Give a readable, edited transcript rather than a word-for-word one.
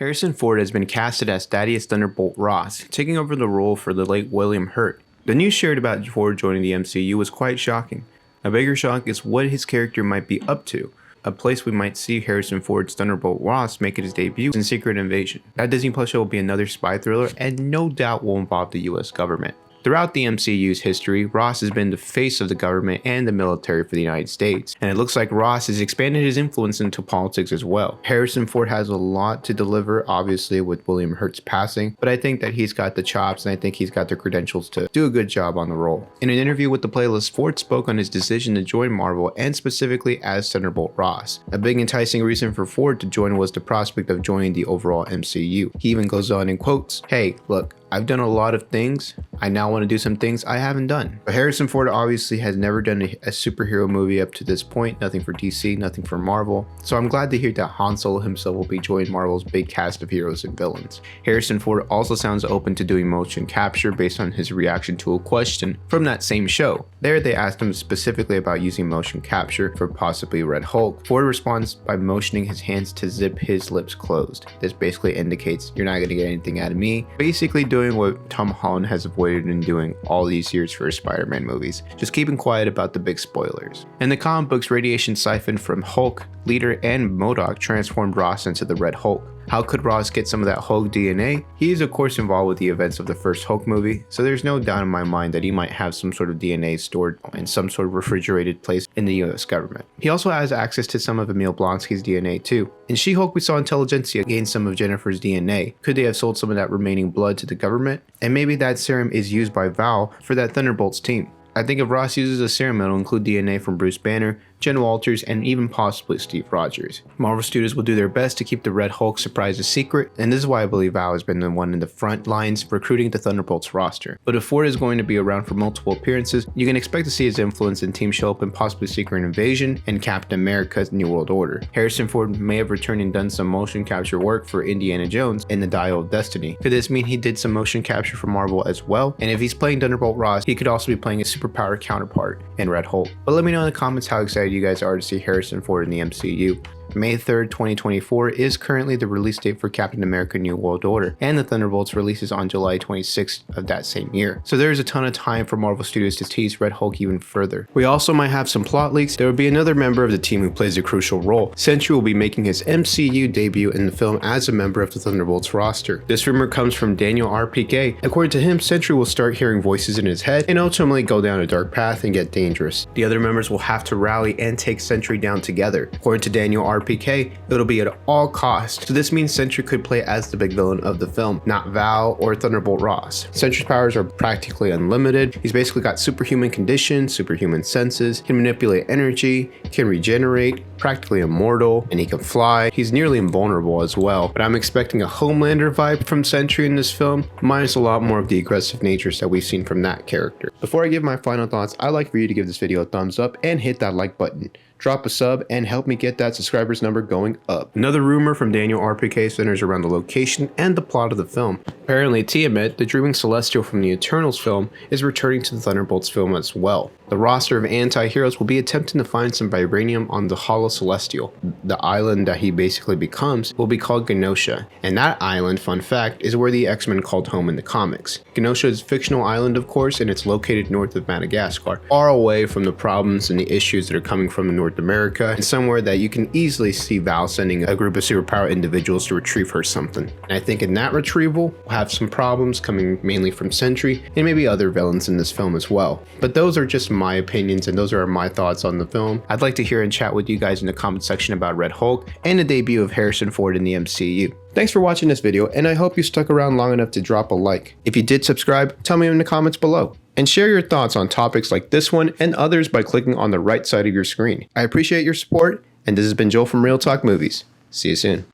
Harrison Ford has been casted as Thaddeus Thunderbolt Ross, taking over the role for the late William Hurt. The news shared about Ford joining the MCU was quite shocking. A bigger shock is what his character might be up to, a place we might see Harrison Ford's Thunderbolt Ross make his debut in Secret Invasion. That Disney Plus show will be another spy thriller and no doubt will involve the US government. Throughout the MCU's history, Ross has been the face of the government and the military for the United States, and it looks like Ross has expanded his influence into politics as well. Harrison Ford has a lot to deliver, obviously, with William Hurt's passing, but I think that he's got the chops and I think he's got the credentials to do a good job on the role. In an interview with the playlist, Ford spoke on his decision to join Marvel and specifically as Thunderbolt Ross. A big enticing reason for Ford to join was the prospect of joining the overall MCU. He even goes on and quotes, "Hey, look, I've done a lot of things. I now want to do some things I haven't done." But Harrison Ford obviously has never done a superhero movie up to this point, nothing for DC, nothing for Marvel. So I'm glad to hear that Han Solo himself will be joining Marvel's big cast of heroes and villains. Harrison Ford also sounds open to doing motion capture based on his reaction to a question from that same show. There they asked him specifically about using motion capture for possibly Red Hulk. Ford responds by motioning his hands to zip his lips closed. This basically indicates you're not going to get anything out of me. Basically doing what Tom Holland has avoided in doing all these years for his Spider-Man movies, just keeping quiet about the big spoilers. In the comic books, radiation siphoned from Hulk, Leader, and MODOK transformed Ross into the Red Hulk. How could Ross get some of that Hulk DNA? He is of course involved with the events of the first Hulk movie, so there's no doubt in my mind that he might have some sort of DNA stored in some sort of refrigerated place in the US government. He also has access to some of Emil Blonsky's DNA too. In She-Hulk we saw Intelligentsia gain some of Jennifer's DNA. Could they have sold some of that remaining blood to the government? And maybe that serum is used by Val for that Thunderbolts team. I think if Ross uses a serum, it'll include DNA from Bruce Banner, Jen Walters, and even possibly Steve Rogers. Marvel Studios will do their best to keep the Red Hulk surprise a secret, and this is why I believe Val has been the one in the front lines recruiting the Thunderbolts roster. But if Ford is going to be around for multiple appearances, you can expect to see his influence in teams show up in possibly Secret Invasion and Captain America's New World Order. Harrison Ford may have returned and done some motion capture work for Indiana Jones in the Dial of Destiny. Could this mean he did some motion capture for Marvel as well? And if he's playing Thunderbolt Ross, he could also be playing a superpower counterpart in Red Hulk. But let me know in the comments how excited you guys are to see Harrison Ford in the MCU. May 3rd, 2024 is currently the release date for Captain America New World Order, and the Thunderbolts releases on July 26th of that same year. So there's a ton of time for Marvel Studios to tease Red Hulk even further. We also might have some plot leaks. There will be another member of the team who plays a crucial role. Sentry will be making his MCU debut in the film as a member of the Thunderbolts roster. This rumor comes from Daniel RPK. According to him, Sentry will start hearing voices in his head and ultimately go down a dark path and get dangerous. The other members will have to rally and take Sentry down together. According to Daniel RPK, it'll be at all costs. So this means Sentry could play as the big villain of the film, not Val or Thunderbolt Ross. Sentry's powers are practically unlimited. He's basically got superhuman conditions, superhuman senses, can manipulate energy, can regenerate, practically immortal, and he can fly. He's nearly invulnerable as well, but I'm expecting a Homelander vibe from Sentry in this film, minus a lot more of the aggressive natures that we've seen from that character. Before I give my final thoughts, I'd like for you to give this video a thumbs up and hit that like button. Drop a sub and help me get that subscribers number going up. Another rumor from Daniel RPK centers around the location and the plot of the film. Apparently Tiamat, the dreaming celestial from the Eternals film, is returning to the Thunderbolts film as well. The roster of anti-heroes will be attempting to find some vibranium on the Hollow Celestial. The island that he basically becomes will be called Genosha, and that island, fun fact, is where the X-Men called home in the comics. Genosha is a fictional island of course, and it's located north of Madagascar, far away from the problems and the issues that are coming from North America, and somewhere that you can easily see Val sending a group of superpower individuals to retrieve her something. And I think in that retrieval, we'll have some problems coming mainly from Sentry and maybe other villains in this film as well. But those are just my opinions and those are my thoughts on the film. I'd like to hear and chat with you guys in the comment section about Red Hulk and the debut of Harrison Ford in the MCU. Thanks for watching this video, and I hope you stuck around long enough to drop a like. If you did subscribe, tell me in the comments below. And share your thoughts on topics like this one and others by clicking on the right side of your screen. I appreciate your support, and this has been Joel from Real Talk Movies. See you soon.